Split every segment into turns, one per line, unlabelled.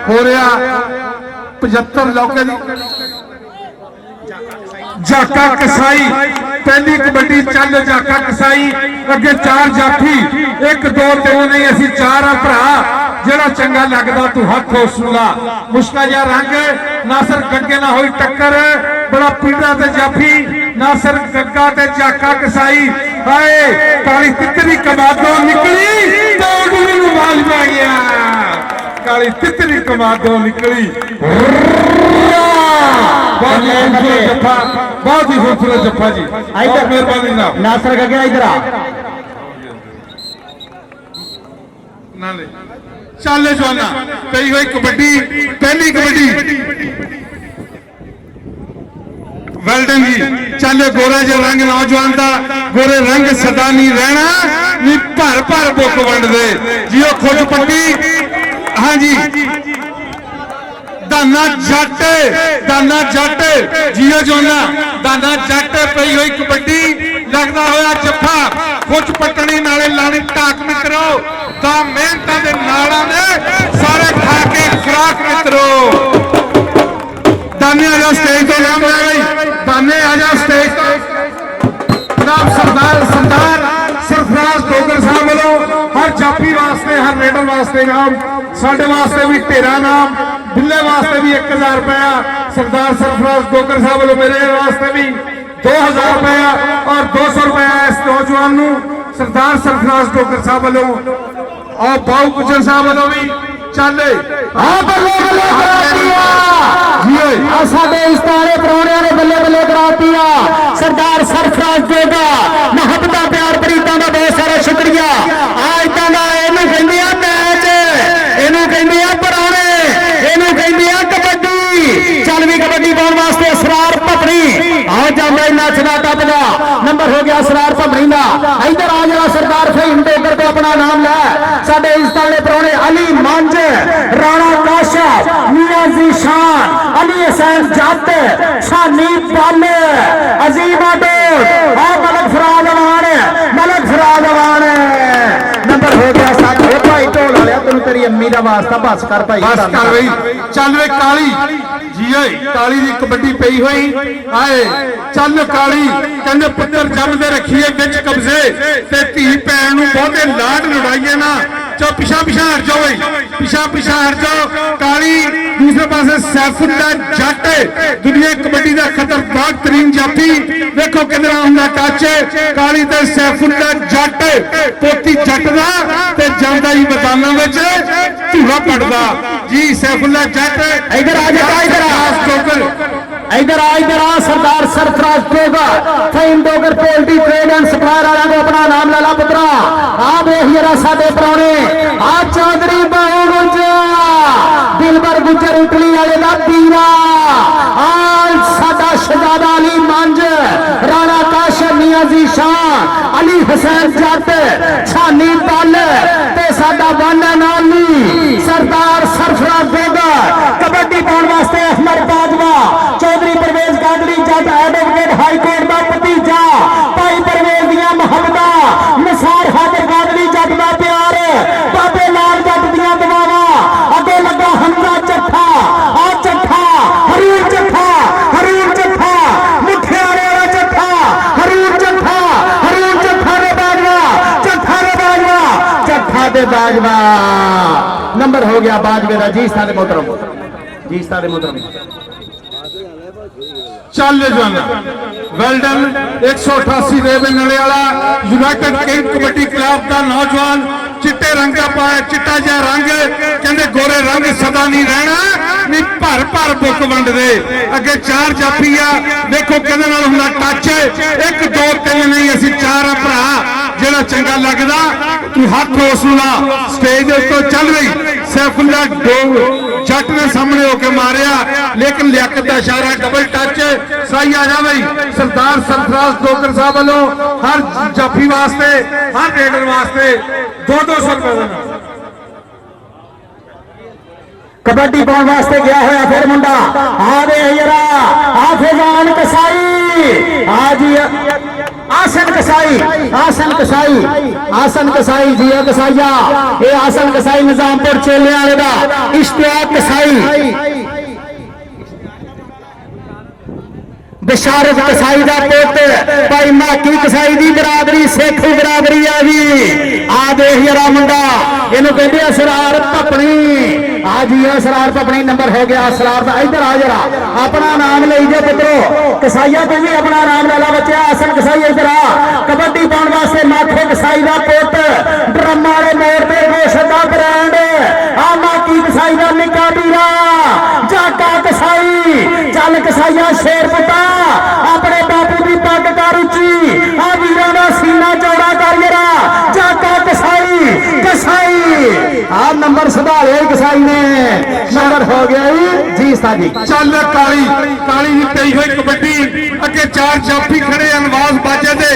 हो रहा 75 लौके दी जाका कसाई पहली कबड्डी चल जाका कसाई अगे 4 जाफी 1 2 3 नहीं असी 4 आ भरा जेड़ा चंगा लगदा तू हथ हौसला मुश्का जा रंग नासर गग्गे ना होई टक्कर बड़ा पीड़ा ते जाफी नासर गग्गा ते जाका कसाई हाय काली तितरी कमादों निकली तो उड़ने नूं वाल पै गया काली तितरी कमादों निकली बहुत ही खूबसूरत जफा जी मेहरबानी
नासर गग्गा इधर आ
चल जवाना कही हुई कबड्डी पहली कबड्डी वेल्डन जी चल गोरा जो रंग नौजवान का गोरे रंग सदा नहीं रहना नी भर भर बुक वंड दे जियो खुद पट्टी हाँ जी दाना जट जियो जोना दाना जट पई हुई कबड्डी लगदा होया जफा खुच पटनी नाले लानी टाक मित्रो दा मेहनतां दे नालां ने सारे खा के खुराक मित्रो दाने आजा स्टेज तो नाम ले गई दाने आजा स्टेज तो नाम सरदार सरफराज डोगर साहब वालों हर जाफी वास्ते हर रेडर वास्ते नाम साडे वास्ते भी तेरा नाम बिल्ले वास्ते भी 1000 रुपया सरदार सरफराज डोगर साहब वालों मेरे वास्ते भी 2000 रुपया और 200 रुपया इस नौजवान नूं सरदार सरफराज डोगर साहब वालों और बाऊ गुजर साहब वालों भी चले
इस्तारे प्राणिया ने बल्ले बल्ले कराती सरदार सरफराज डोगा मोहब्बत प्यार प्रीतां दा बहुत सारा शुक्रिया आज का इनू कहंदे आ मैच इनू कहंदे आ पुराने इनू कहंदे आ कबड्डी चल भी कबड्डी पाउण वास्ते असरार भपरी आ जांदा नचदा टपदा नंबर हो गया असरार भपरी दा इधर आ जरा सरदार फहीम डोगर को अपना नाम लै साडे इस्तारे प्राणे अली मंज राणा काशा मियां जीशान अली हुसैन जट शानी पल अजीम डोर आ मलक फराज अवान नंबर हो गया साथ हो भाई ढोल वाले तेन तेरी अम्मी का वास्ता बस कर भाई
बस कर भाई चल वे काली जी काली दी कबड्डी पई हुई आए चल काली कहंदे पुत्र जमदे रखिए विच कब्जे ते धी भैन नूं बहुते लाड लड़ाइए ना चो पिछा हट जाओ पिछा हट जाओ काली दूसरे पासे सैफुल्ला जट दुनिया कबड्डी का खतरनाक तरीन जाफी देखो किधर आंदा टच काली ते सैफुल्ला जट पोती जट दा ते जांदा ही मैदानां विच धूड़ा पड़दा जी सैफुल्ला जट
इधर आ जा इधर आ Sardar Sarfaraz Dogar Fahim Dogar poultry trade and supplier वाला को अपना नाम ला पुत्रा आ देख जरा साडे प्राणे आ चौधरी बाहू गुजर दिलबर गुजर इटली वाले का पीरा आ साडा शहजादा अली मंज राणा काशम मियां जीशान अली हुसैन जट छानी पल ते साडा वाना नानी सरदार सरफराज डोगर कबड्डी पाउण वास्ते अहमद बाजवा चौधरी परवेज गागड़ी जट एडवोकेट हाई कोर्ट का भतीजा भाई परवेज दियां मोहब्बतां निसार हादर गागड़ी जट का प्यार बाबे लाल जट दियां दुआवां अगे लगा हमजा चट्ठा आ चट्ठा हरीर चट्ठा मुठियारे वाला चट्ठा हरीर चट्ठा रे बाजवा नंबर हो गया बाजवे का जी सारे मोहतरम
चल जाना वेल्डन 188 रेवे नले वाला यूनाइटेड किंग कबड्डी क्लब का नौजवान चिट्टे रंग का पाया चिट्टा जहा रंग कहते गोरे रंग सदा नहीं रहना नी भर भर बुक वंड दे अगे 4 जाफी आ देखो कहने नाल हुंदा टच 1 2 3 नहीं असी 4 आ भरा जेड़ा चंगा लगदा तू हाथ हौसला स्टेज तो चल रही सैफुल्ला जट ने सामने होके मारिया लेकिन लियाकत का इशारा डबल टच सही आ जा भाई सरदार सरफराज डोगर साहब वालों हर जाफी वास्ते हर रेडर वास्ते 200 रुपए
कबड्डी पाउण वास्ते गया होया फिर मुंडा आ दे जरा हाफिजान कसाई आज आसन कसाई जिया कसाइया ये आसन कसाई निजामपुर चेले वाले दा इश्तियाक कसाई बिशारत कसाई का पुत भाई माकी कसाई की बरादरी सिख बरादरी आ गई आ देख जरा मुंडा इनू कहते असरार भपनी आ जी असरार भपनी नंबर हो गया असरार का इधर आ जरा अपना नाम ले जे पुत्रो कसाइया तू भी अपना नाम ला ला बच्चा आसन कसाई इधर आ कबड्डी पाने वास्ते माखे कसाई का पुत ड्रम वाले मोड़ पे गोशत का ब्रांड आ माकी कसाई का निका बीरा जाका कसाई चल कसाइया शेर पुता अपने बापू की पग कर उची आ वीरों का सीना चौड़ा कर जरा जाका कसाई कसाई आ नंबर सुधारे कसाई ने नंबर हो गया जी साजी
चल काली काली जी पई हुई कबड्डी अगे चार जाफी खड़े अनवाज बाजे दे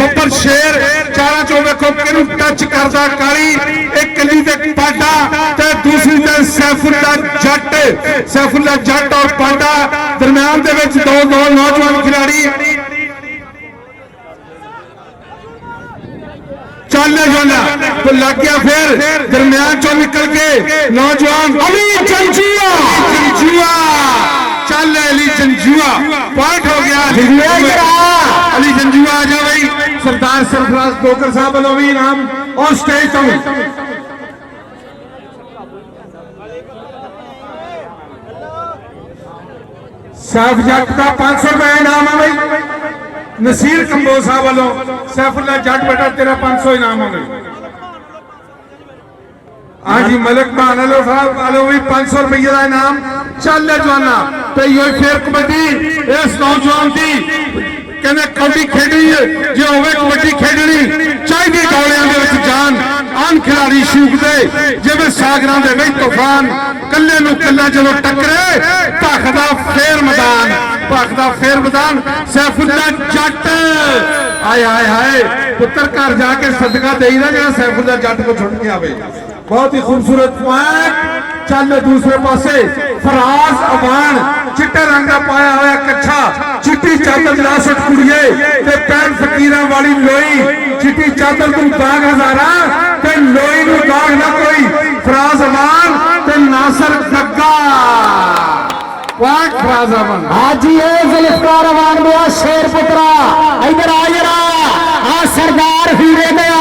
बब्बर शेर चारा चो वेखो किनू टच करदा काली एक कली ते पाडा ते दूसरी ते सैफुल्ला जट और पाडा दरम्यान दे विच दो नौजवान खिलाड़ी चल जाना तो लग गया फिर दरम्यान चो निकल के नौजवान
अली जंजिया
चल अली जंजुआ पॉइंट हो गया अली जंजुआ आ जाओ भाई सरदार सरफराज डोगर साहब वालों भी इनाम और स्टेज तो साफ जट का 500 रुपए इनाम है भाई नसीर कंबो साहब वालों सैफुल्ला जट बेटा तेरा 500 इनाम है हाँ जी मलिक बहानो साहब वालों भी 500 रुपये का इनाम चल जवाना तो यो फिर कबड्डी इस नौजवान की कहने कबड्डी खेडनी जो होवे कबड्डी खेडनी चाहिए गौलियां दे विच जान आन खिलाड़ी शूकदे जिवें सागरां दे विच तूफान कल्ले नूं कल्ला जदों टकरे भखदा फेर मैदान सैफुल्ला जट आए हाय हाय पुत्र घर जाके सदका देईदा जिहड़ा सैफुल्ला जट को छुट के आवे बहुत ही खूबसूरत पॉइंट चल दूसरे पासे फराज अवान चिट्टे रंग का पाया हुआ कच्छा चिट्टी चादर लासट कुड़िए ते पैन फकीरां वाली लोई चिट्टी चादर तू दाग हजारा ते लोई नू दाग ना कोई फराज अवान ते नासर गग्गा पॉइंट फराज अवान
हाजी ए जुल्फकार अवान बुआ शेर पुत्रा इधर आ जरा आ सरदार हीरे ने आ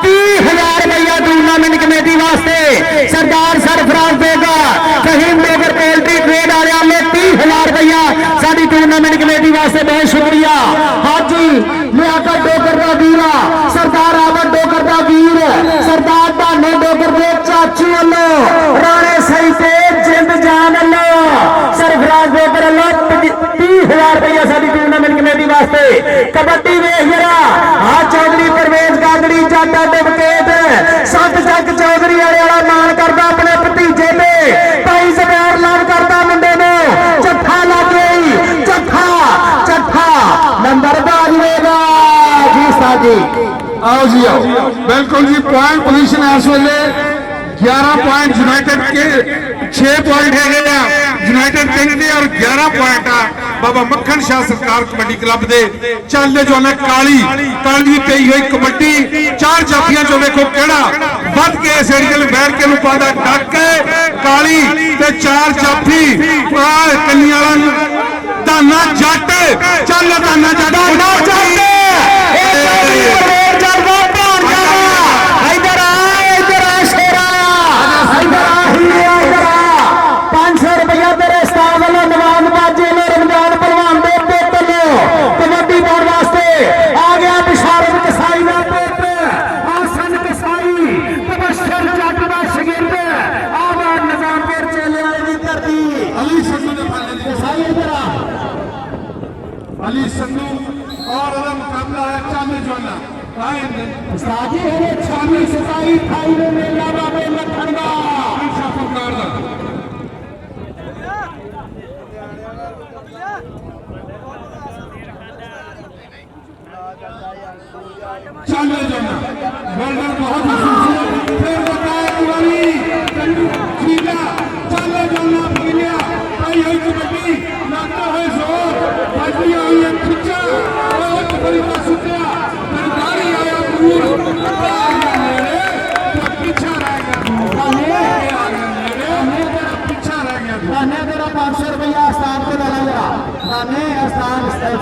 30,000 रुपया टूर्नामेंट कमेटी वास्ते सरदार सरफराज देगा फहीम डोगर पोल्ट्री ट्रेड वाले ने 30,000 रुपया साडी टूर्नामेंट कमेटी वास्ते बहुत शुक्रिया हाजी लियाकत डोगर का वीरा सरदार आमद डोगर का वीर सरदार धाने डोगर के चाचू वालों राणे सही ते जिंद जान वालों सरफराज डोगर वालों 30,000 रुपया साडी टूर्नामेंट कमेटी वास्ते कबड्डी वेख जरा आ चौधरी परवेज गागड़ी जाटा डुबकेट सत जग चौधरी वाला मान करता अपने भतीजे पे भाई जबैर लाभ करता मुंडे ने चट्ठा लग गई चट्ठा नंबर बाजवेगा जी साजी
आओ जी आओ बिल्कुल जी पॉइंट पोजीशन इस वेले 11 पॉइंट यूनाइटेड के 6 पॉइंट है यूनाइटेड किंग के और 11 पॉइंट आ बाबा मक्खन शाह सरकार कबड्डी क्लब दे चलदे जो ने काली काली पई हुई कबड्डी चार जाफियां जो देखो केड़ा वध के इस एरिया में बैठ के पादा डक काली ते चार जाफी कन्या दाना जट चल दाना जट अली संधू और मुकाबला है चांदी जोना
साजी है 26 27 में मेला बाबे लखनगा
चांदी जोना बॉलर बहुत ही खूबसूरत फिर बताया पुरानी जीला चांदी जोना पीलिया आई हुई कबड्डी नाता है जोर बाजियां हुई है खिंचा और बड़ी का सुत्या गाड़ी आया पूरा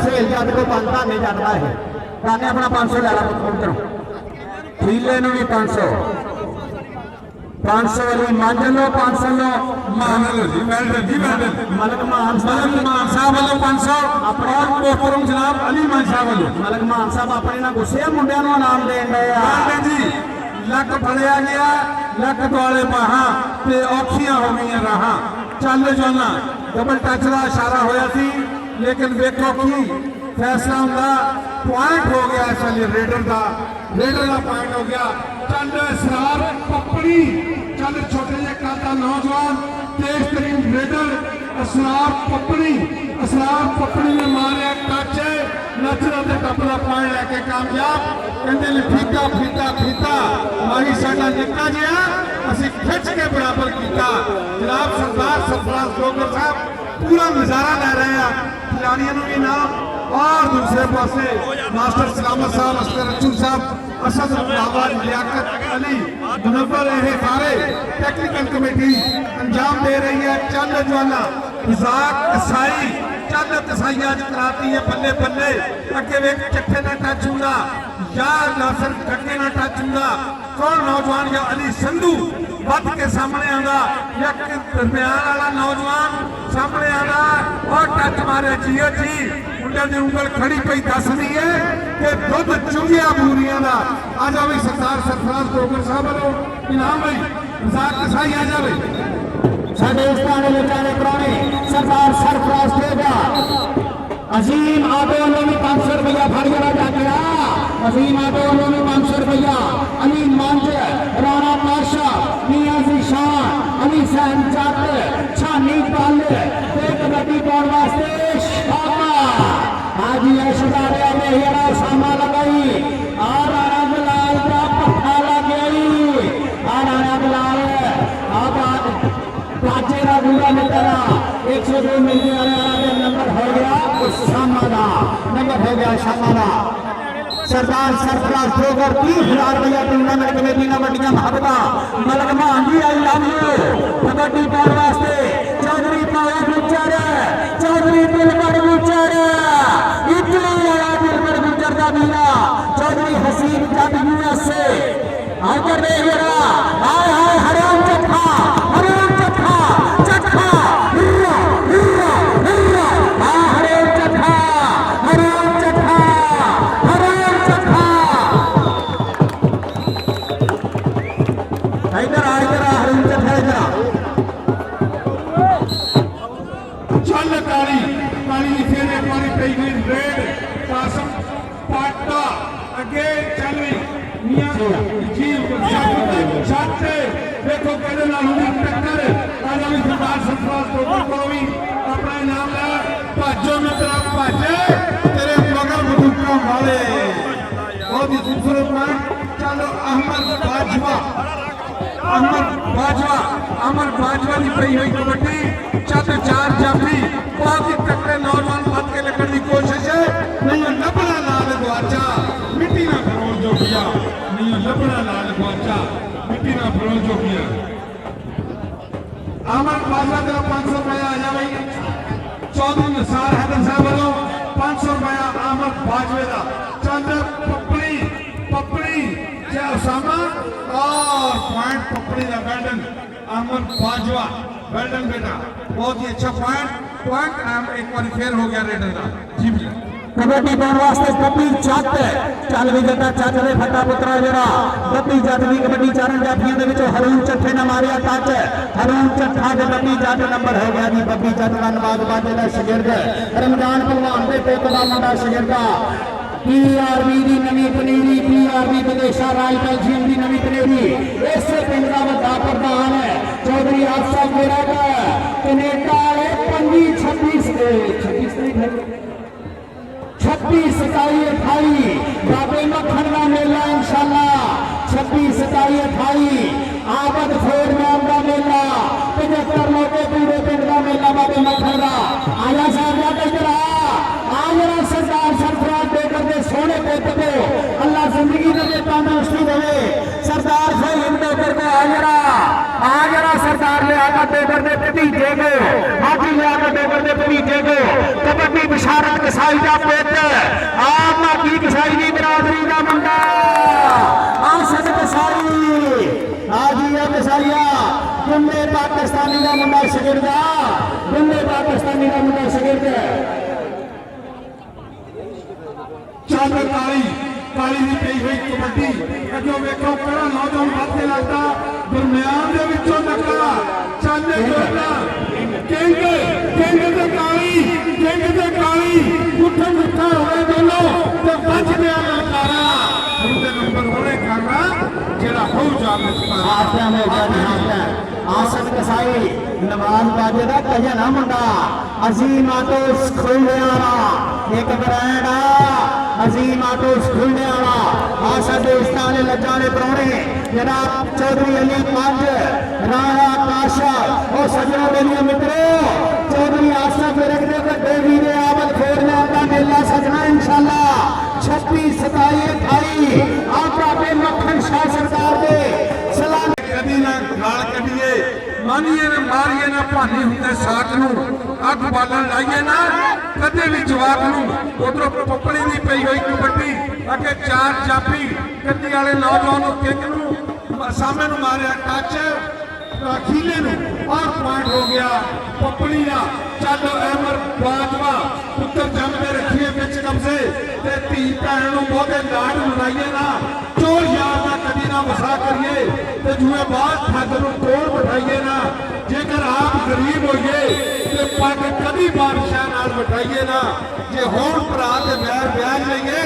सेल जद को धाने जटदा है धाने अपना 500 लै ला पुत्रों ठीले भी 500 500 वाली मंझ लो 500 लो
मान लो जी वेल्डन जी वेल्डन
मलक मान
साहब वालों 500 अपने कोपरम जनाब अली मान साहब वालों
मलक मान साहब अपने ना गुस्से मुंडिया नु इनाम देन दे आ
वेल्डन जी लक फड़िया गया लक दुआले बाहां ते औखियां हो गई राहां चल जाना डबल टच का इशारा होया सी लेकिन वेखो की फैसला हुंदा पॉइंट हो गया इस वाले रेडर का पॉइंट हो गया चल इसरार पपड़ी चल छोटे जे कादा नौजवान तेज तरीन रेडर असरार पपड़ी ने मारे टच नचरा ते टपला पॉइंट लेके कामयाब कहते ने फीता माही साडा निक्का जिहा असीं खिच के बराबर किया जनाब सरदार सरफराज डोगर साहब पूरा नजारा ले रहे हैं खिलाड़ियों को इनाम और दूसरे पासे मास्टर सलामत साहब अस्कर रसूल साहब असद आवाज लियाकत अली मुनव्वर ये सारे टेक्निकल कमेटी अंजाम दे रही है चंद ज्वाला रज़ाक कसाई चंद कसाई आज कराती है बल्ले बल्ले अगे वे चट्टे ना टच होगा या नासर गड्ढे ना टच होगा कौन नौजवान या अली संधू वध के सामने आंदा या दरमियान वाला नौजवान सामने आंदा और टच मारे जियो जी मुंडे दी उंगल खड़ी पई दसदी है कि दुध चुंगिया बूरियां दा आ जावे सरदार सरफराज डोगर साहब वालों इनाम भाई रज़ाक कसाई आ जावे
साडे उस्ताद बेचारे पुराने सरदार सरफराज देगा अजीम आबे उन्होंने 500 रुपया फड़िया जाके अजीम आबे उन्होंने 500 रुपया अली मंज राणा पाशा मियां जीशान अली सहन जट छानी पल कबड्डी पाने वास्ते शामा आज ये शिकारे में हेरा सामा लगाई और राणा बिलाल का पट्टा लग गई और राणा बिलाल अब प्राचे का पूरा मित्रा 102 मिलने वाले नंबर हो गया शामा का नंबर हो गया शामा का सरदार सरफराज डोगर 30,000 रुपया टूर्नामेंट कमेटी ने वड्डियां महबता मलक महांजी आई लव यू कबड्डी पाने वास्ते चौधरी पाया गुजर चौधरी दिलबर गुजर इटली वाला दिलबर गुजर का मीरा चौधरी हसीन जट यूएसए आकर दे जरा हाय हाय हराम चखा चखा हिर्रा हिर्रा हिर्रा हराम चखा इधर आ हराम चखा इधर
चल काली फिर एक बारी पई गई रेड कासम पाटा अगे चल मियां जी छत देखो कहने नाल हुंदी टक्कर आज भी सरदार सरफराज डोगर को भी अपना इनाम ला भाजो मित्रा भाजे तेरे मगर बंदूकों वाले बहुत ही खूबसूरत मैच चलो अमर बाजवा की पई हुई कबड्डी चल चार जाफी बहुत ही तकड़े नौजवान बच के लगने की कोशिश है नहीं लबड़ा लाल गुआचा मिट्टी ना फरोल जो किया नहीं लबड़ा लाल गुआचा मिट्टी ना फरोल जो किया अमर बाजवा तेरा 500 रुपया आ जा भाई चौधरी निसार हैदर साहब वालों 500 रुपया अमर बाजवे का चंद पपड़ी उसामा और पॉइंट पपड़ी का वेल्डन अमर बाजवा वेल्डन बेटा बहुत ही अच्छा पॉइंट एक बार फेर हो गया रेडर का जी भैया
कबड्डी पाने वास्ते बब्बी जट चल भी जटा चट दे फटा पुत्रा जरा बब्बी जट की कबड्डी चारण जाफियों के विचों हरून चट्ठे ने मारिया टच हरून चट्ठा ते बब्बी जट नंबर हो गया जी बब्बी जट का नवाज बाजे का शागिर्द रमजान पहलवान के पुत का मुंडा शागिर्द पीआरबी की नवी पनीरी पीआरबी विदेशा राज बेल्जियम की नवी पनीरी इस पिंड का बड़ा प्रधान है चौधरी आफसा मेरा कनेडा 26 27 28 बाबे मक्खन का मेला इंशाल्लाह 26 27 28 आबद फोर नाम का मेला 75 लोगे पूरे पिंड का मेला बाबे मक्खन का आया साहब इधर आ सरदार सरफराज डोगर के सोने पुत को अल्लाह जिंदगी दे तंदुरुस्ती दे सरदार फहीम डोगर को आ जरा सरदार लियाकत डोगर के भतीजे को हाजी लियाकत डोगर के भतीजे को कबड्डी बिशारत कसाई का पुत आप माकी कसाई की बरादरी का मुंडा आसद कसाई आजिया कसाईया गुंडे पाकिस्तानी का मुंडा शगिरदा गुंडे पाकिस्तानी का मुंडा शगिरद
चल काली काली की पई हुई कबड्डी अजो वेखो किहड़ा नौजवान हाथे लगता दरम्यान दे विचों नकला चाले जोड़ा किंग किंग ते काली उठन उठा होए दोनों ते बच गया ललकारा उनके नंबर होने करना जेड़ा हो जावे
हाथों में जज हाथ है आसद कसाई नवाज बाजे का कजना मुंडा अजीम आटोस खुलने वाला एक ब्रांड अजीम आटोस खुलने वाला आसद इस्ताने लजाने परौने जनाब चौधरी अली पंज राणा काशा और सजनों के लिए मित्रों चौधरी आसद रखने का देवी ने आमद खोलने का मेला सजना इंशाल्लाह 26 27 28 आपका पे मक्खन शाह सरकार दे सलाम
कदी ना गाल कढिए मानिए ना मारिए ना भानी हुंदे साथ नू अग बालन लाइए ना कदे भी जवाब नू उधरों पपड़ी दी पई हुई कबड्डी अगे चार जापी कदी वाले नौजवान किंग नू सामने नू मारिया टच खीले नू और पॉइंट हो गया पपड़ी दा चल अहमद बाजवा पुत्र जमदे रखिए विच कब्जे ते धी भैन नू बहुते लाड मनाइए ना चोर यार ना कदी ना वसा करिए ते जुए बात ठग नू तोड़ बिठाइए ना जेकर आप गरीब होइए ते पग कदी बादशाह नाल बिठाइए ना जे होण भरा ते बैर ब्याज लइए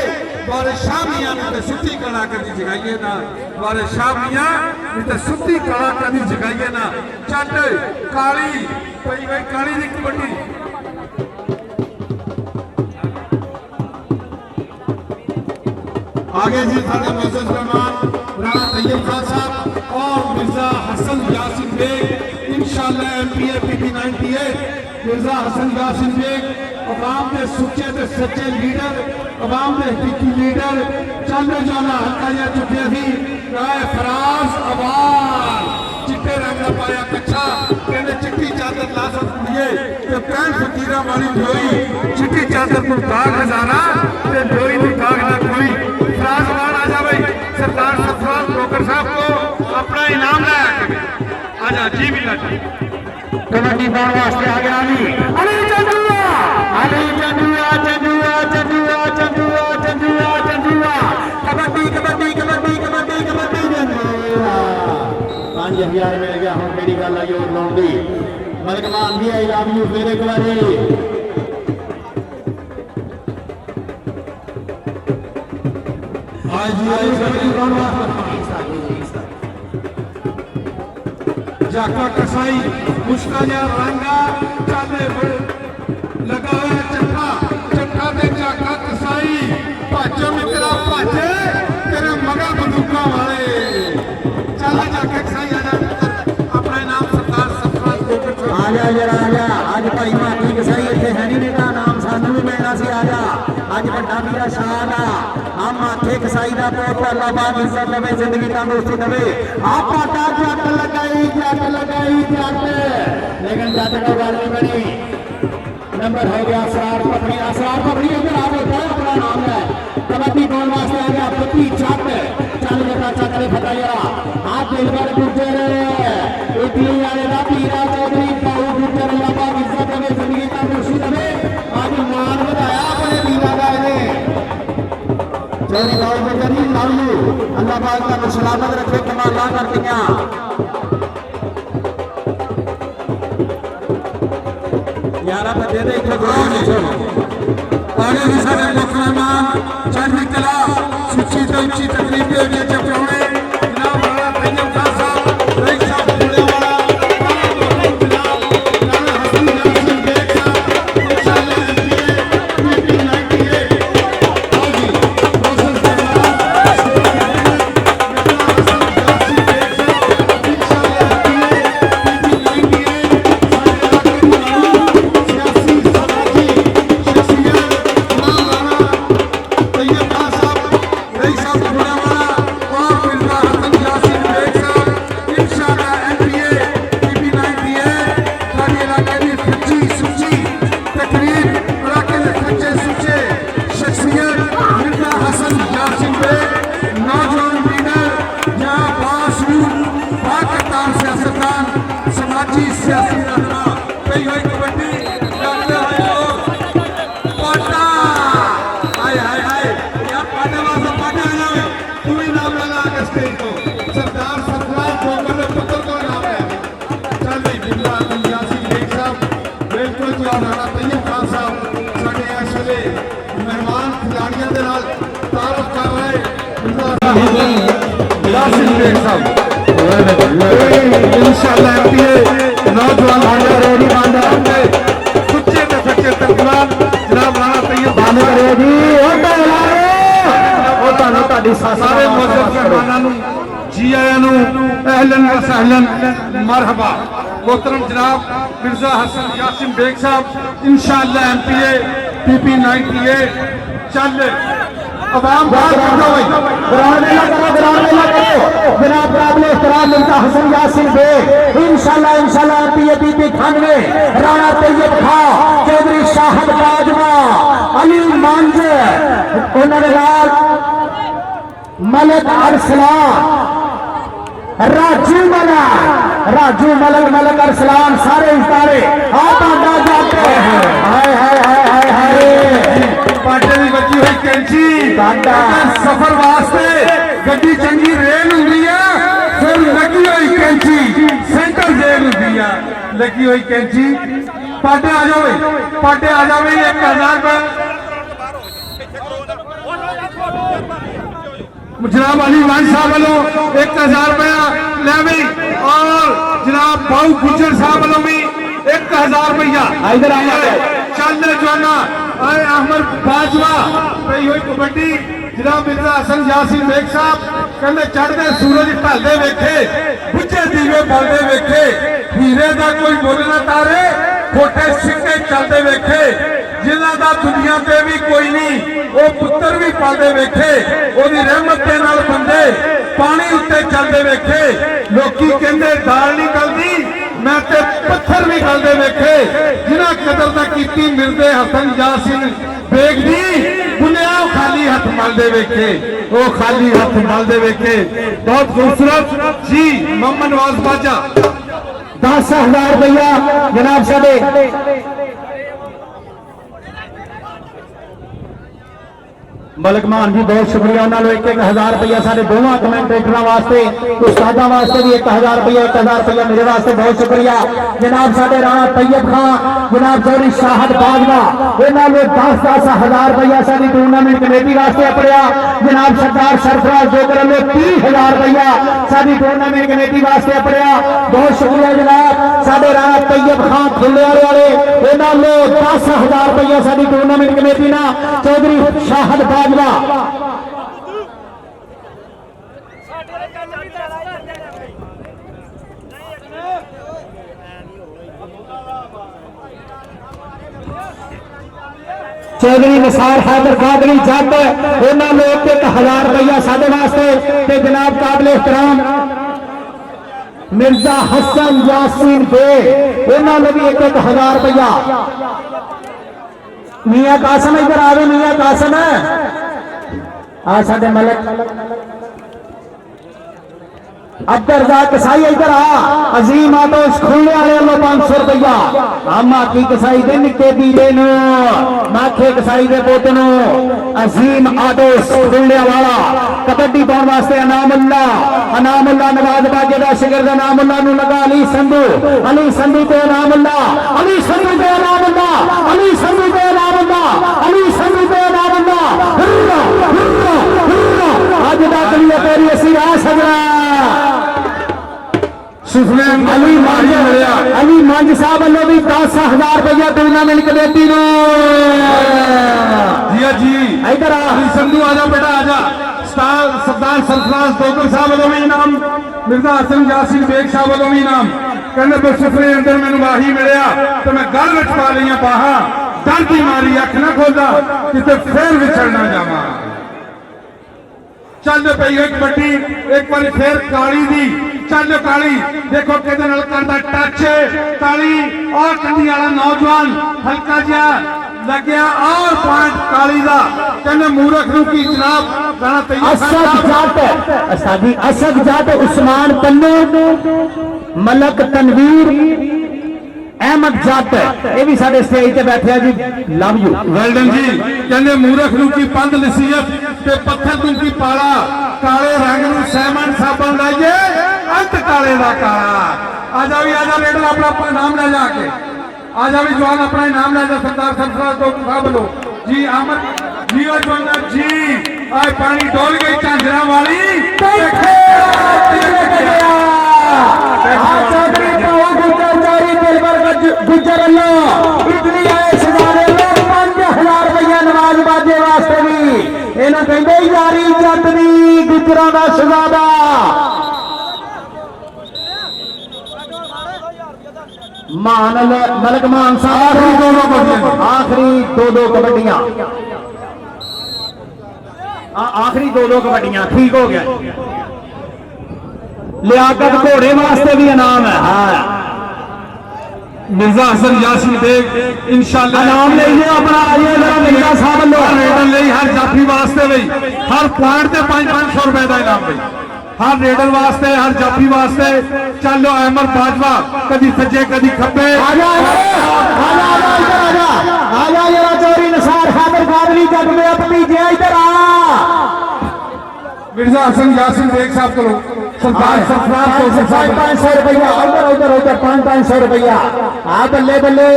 बादशाह मियां नू ते सुत्ती कला कदी जगाइए ना बादशाह मियां नू ते सुत्ती कला कदी जगाइए ना चट काली पई गई काली दी कबड्डी आगे जी साढ़े मोअज़्ज़ज़ मेहमान राणा तैयब खान साहब और मिर्जा हसन यासिन बेग इंशाअल्लाह एमपीए पीटी 98 मिर्जा हसन यासिन बेग अवाम के सुच्चे ते सच्चे लीडर अवाम के हकीकी लीडर चलने जाना हल्का या चुके थी राय फराज आवाज चिट्टे रंग का पाया कच्छा कहने चिट्टी चादर लाजम कुड़िए ते पैन फकीरा वाली ढोई चिट्टी चादर को दाग हजारा ते ढोई नु दाग ना कोई फराज आवाज आ जा भाई सरदार सफराज ब्रोकर साहब को अपना इनाम लाया आजा जी भी लाठी
कबड्डी पाने वास्ते आ गया अली चंदुआ अली चंदुआ चंदुआ चंदुआ चंदुआ चंदुआ चंदुआ कबड्डी कबड्डी कबड्डी कबड्डी कबड्डी चंदुआ 5000 मिल गया हम मेरी गल आई और लाउन दी मलिक मान दी आई लव यू फिर एक बारी
आज जी आई कबड्डी पाने जाका कसाई मुश्का जा रंगा चाले लगा हुआ चट्टा चट्टा दे जाका कसाई भाजो मित्रा भाजे तेरे मगा बंदूका वाले चल जाके कसाई आजा अपना नाम सरदार सफराज ब्रोकर
आजा जरा आजा आज भाई माटी कसाई इत्थे है नहीं नेता नाम सानू भी मिलना सी आजा आज बड़ा वीरा शान आ हम माथे कसाई दा बहुत अल्लाह पाक इज्जत देवे जिंदगी तंदुरुस्ती देवे आपा ता जट लगाई लेकिन जट को गल नहीं बनी नंबर हो गया असरार पकड़ी इधर आ गया अपना नाम है कबड्डी पाने वास्ते आ गया पति जट चल बेटा चकले फटाया हाथ दिलबर गुजर इटली वाले दा पीरा चौधरी पाऊ गुजर अल्लाह पाक इज्जत देवे जिंदगी तंदुरुस्ती देवे आज मान बढ़ाया अपने पीरा दा इने चौधरी पाऊ गुजर जी लव यू अल्लाह पाक का सलामत रखे कमाल कर दिया यारा तो दे दे
आगे भी सारे मुख्य मेहमान चढ़ती कला सुची तो उच्ची तकलीफ के लिए चपराने जनाब राणा तैयब खान साहब रईस साहब बुले वाला जनाब राणा हसन यासिन बेग साहब इंशाअल्लाह एमपीए पीटी 98 आओ जी मोअज़्ज़ज़ मेहमान हसन यासिन बेग साहब इंशाअल्लाह एमपीए पीटी 98 तैयब खान साहब रईस साहब बुले वाला और सियासी रहना कई हुई कबड्डी जानते हैं लोग पाटा हाय हाय हाय यार पाटे वाला पाटे आ जाओ तू ही नाम लगा के स्टेज को सरदार सरफराज जोकर ने पुत्र को नाम है चल भाई बिल्ला यासीन बेग साहब बिल्कुल जो राणा तैयब खान साहब साडे इस वेले मेहमान खिलाड़ियों के नाल तारुफ कर रहे यासीन बेग साहब इंशाअल्लाह एमपीए नौजवान भांडा रेडी भांडा सच्चे ते सच्चे तरफदार जनाब राणा तैयब
बाने रेडी होता ना ਤੁਹਾਡੀ
सारे मौजूद मेहमानों ਨੂੰ जी आया ਨੂੰ अहलन व सहलन मरहबा मोहतरम जनाब मिर्जा हसन यासीन बेग साहब इंशाअल्लाह एमपीए पीपी 98 चल अवाम बाहर करो
ग्राउंड में करो जनाब काबिले इहतराम मिर्जा हसन यासीन बेग इंशाल्लाह पीपी 98 राणा तैयब खां चौधरी शाहद बाजवा अली मांझ उन्होंने नाल मलिक अरसलान राजू मलिक अरसलान सारे इशारे जाते हाय हाय हाय हाय हाय
पाटे की बची हुई कैंची सफर वास्ते गड्डी चंगी रेल होंगी है फिर लगी हुई कैंची सेंटर जेल होंगी है लगी हुई कैंची पाटे आ जाओ पाटे आ जाओ 1000 जनाब अली मान साहब वालों 1000 रुपया ले और जनाब बाऊ गुजर साहब वालों भी 1000 रुपया
इधर आया
चल जवाना आए अहमद बाजवा पई हुई कबड्डी जनाब मिर्जा हसन यासीन बेग साहब कहते चढ़ते सूरज ढलते वेखे बुझे दीवे बलते वेखे हीरे का कोई मुल ना तारे खोटे सिक्के चलते वेखे जिन्हां दा दुनिया ते भी कोई नहीं वो पुत्र भी पालते वेखे ओदी रहमत दे नाल बंदे पानी उत्ते चलते वेखे लोकी कहंदे दाल नहीं गलदी मैं ते पत्थर भी गलते वेखे जिन्हां कदर ना कीती मिर्जे हसन यासीन बेग दी बुनिया खाली हाथ मलदे वेखे वो खाली हाथ मलदे वेखे बहुत खूबसूरत जी मोहम्मद नवाज बाजा
10,000 रुपया जनाब साहब मलिक मान जी बहुत शुक्रिया उन्होंने 1,000 रुपया सारे दोनों कमेंटेटरों वास्ते उस्तादा वास्ते भी 1,000 रुपया 1,000 रुपया मेरे वास्ते बहुत शुक्रिया जनाब साडे राणा तैयब खां जनाब चौधरी शाहद बाजवा इन्होंने 10,000 रुपया साडी टूर्नामेंट कमेटी वास्ते अपड़िया जनाब सरदार सरफराज जोकर ने 30,000 रुपया साडी टूर्नामेंट कमेटी वास्ते अपड़िया बहुत शुक्रिया जनाब साडे राणा तैयब खां खुले वाले इन्होंने 10,000 रुपया साडी टूर्नामेंट कमेटी ना चौधरी शाहद बाजवा चौधरी निसार हैदर कादरी जट उन्होंने 1,000 रुपया साढ़े वास्ते जनाब काबिल एहतराम मिर्जा हसन यासीन बेग उन्होंने भी 1,000 रुपया मियां कासम इधर आवे मियां कासम आ साडे मलिक अब्दुल कसाई इधर आ अजीम आटो खुले वाले लो 500 रुपया आमा की कसाई दे निके बीरे नो माखे कसाई दे पोत नो अजीम आटो खुले वाला कबड्डी पाउन वास्ते अनामुल्ला नवाज बाजे दा शिगर अनामुल्ला नु लगा अली संधू ते अनामुल्ला अली संधू ते अनामुल्ला अली संधू ते अनामुल्ला अली संधू ते अनामुल्ला आज दा कलिया तेरी असी आ सजना अली मंज साहब वालों भी 10,000 रुपया टूर्नामेंट कमेटी नो
जी
इधर
अली संधू आजा बेटा आजा सरदार सरफराज जोकर साहब वालों भी इनाम मिर्जा हसन यासीन बेग साहब वालों भी इनाम कहने पर सुपने अंदर मैंने वाही मिलया तो मैं गल विच पा लिया पाहा डर की मारी अख ना खोला किते फिर विछड़ ना जावा चल पई हुई कबड्डी एक बार फिर काली दी चल काली देखो किहदे नाल करदा टच काली और कंडी वाला नौजवान हल्का जिहा लग्या और पॉइंट काली दा कहने मूरख नूं की जनाब राणा तैयब
असद जाट उस्मान पन्नू मलक तनवीर अहमद जट ये भी साडे स्टेज ते बैठे हैं जी लव यू
ਵੈਲਡਨ ਜੀ ਕਹਿੰਦੇ ਮੂਰਖ ਨੂੰ ਕੀ ਪੰਧ ਨਸੀਹਤ ਤੇ ਪੱਥਰ ਨੂੰ ਕੀ ਪਾਲਾ ਕਾਲੇ ਰੰਗ ਨੂੰ ਸਹਿਮਨ ਸਾਬਣ ਲਾਈਏ ਅੰਤ ਕਾਲੇ ਦਾ ਕਾਲਾ ਆ ਜਾ ਵੀ ਆ ਜਾ ਲੀਡਰ ਆਪਣਾ ਨਾਮ ਲੈ ਜਾ ਕੇ ਆ ਜਾ ਵੀ ਜਵਾਨ ਆਪਣਾ ਨਾਮ ਲੈ ਜਾ ਸਰਦਾਰ ਸਰਫਰਾਜ਼ ਡਾਕਟਰ ਸਾਹਿਬ ਵੱਲੋਂ ਜੀ ਅਮਰ ਜੀ ਉਹ ਜਵਾਨ ਜੀ ਆਏ ਪਾਣੀ ਡੋਲ ਗਈ ਝਾਂਜਰਾਂ ਵਾਲੀ ਦੇਖੇ
चौधरी पावा गुजर जारी दिलबर गुजर अल्लाह इतनी आए सजाने लो 5000 रुपया नवाज बाजे वास्ते भी इन्हां कहंदे यारी जट दी गुजरां दा शहजादा मान मलक मान साहब आखिरी दो कबड्डियां आखिरी दो कबड्डियां ठीक हो गया लियाकत घोड़े वास्ते भी इनाम है हाँ
मिर्जा हसन यासीन बेग इंशाअल्लाह
इनाम ले लियो अपना आइए जरा मिर्जा साहब लो
रेडर ਲਈ हर जाफी वास्ते बई हर पॉइंट ਤੇ 500 रुपए ਦਾ ਇਨਾਮ बई हर रेडर वास्ते हर जाफी वास्ते चलो अहमद बाजवा कदी सज्जे कदी खब्बे
आजा आजा आजा आजा जरा चोरी निसार खादर कादरी जग में अपनी जे इधर आ
मिर्जा हसन यासीन बेग साहब को सरदार सरफराज को
500 रुपया उधर उधर उधर 500 रुपया आ बल्ले बल्ले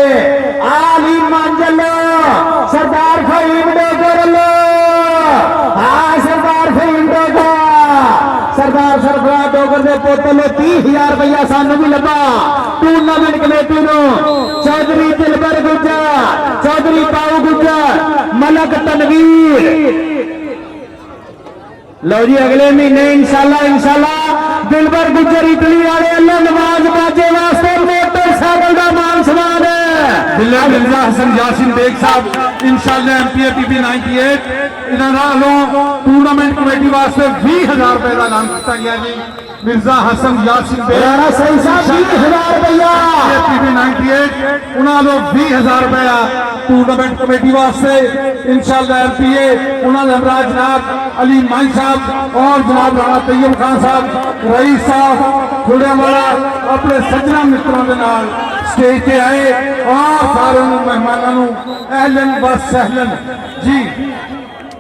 आली मंजल सरदार फहीम डोगर लो हाँ सरदार फहीम डोगर सरदार सरफराज डोगर दे पुत्त लो 30,000 रुपया सानू भी लगा टूर्नामेंट कमेटी नो चौधरी दिलबर गुजर चौधरी पाऊ गुजर मलक तनवीर लो जी अगले महीने इंशाल्लाह दिलबर गुजर इटली वाले अल्लाह नवाज बाजे वास्ते मोटरसाइकिल का मान सम्मान है
दिल्ली मिर्जा हसन यासीन बेग साहब इंशाल्लाह एमपीए पीपी 98 इन्हां नालों टूर्नामेंट कमेटी वास्ते 20,000 रुपए का ऐलान किया गया जी मिर्जा हसन यासीन बेग
राणा सही साहब 20,000 रुपया
पीपी 98 उन्हां लो 20,000 रुपया टूर्नामेंट कमेटी वास्ते इंशाल्लाह एमपीए उन्हां दे हमरा जनाब अली मान साहब और जनाब राणा तैयब खान साहब रईस साहब खुड़ियावाला अपने सज्जना मित्रों के नाल स्टेज पे आए और सारे मेहमानों अहलन व सहलन जी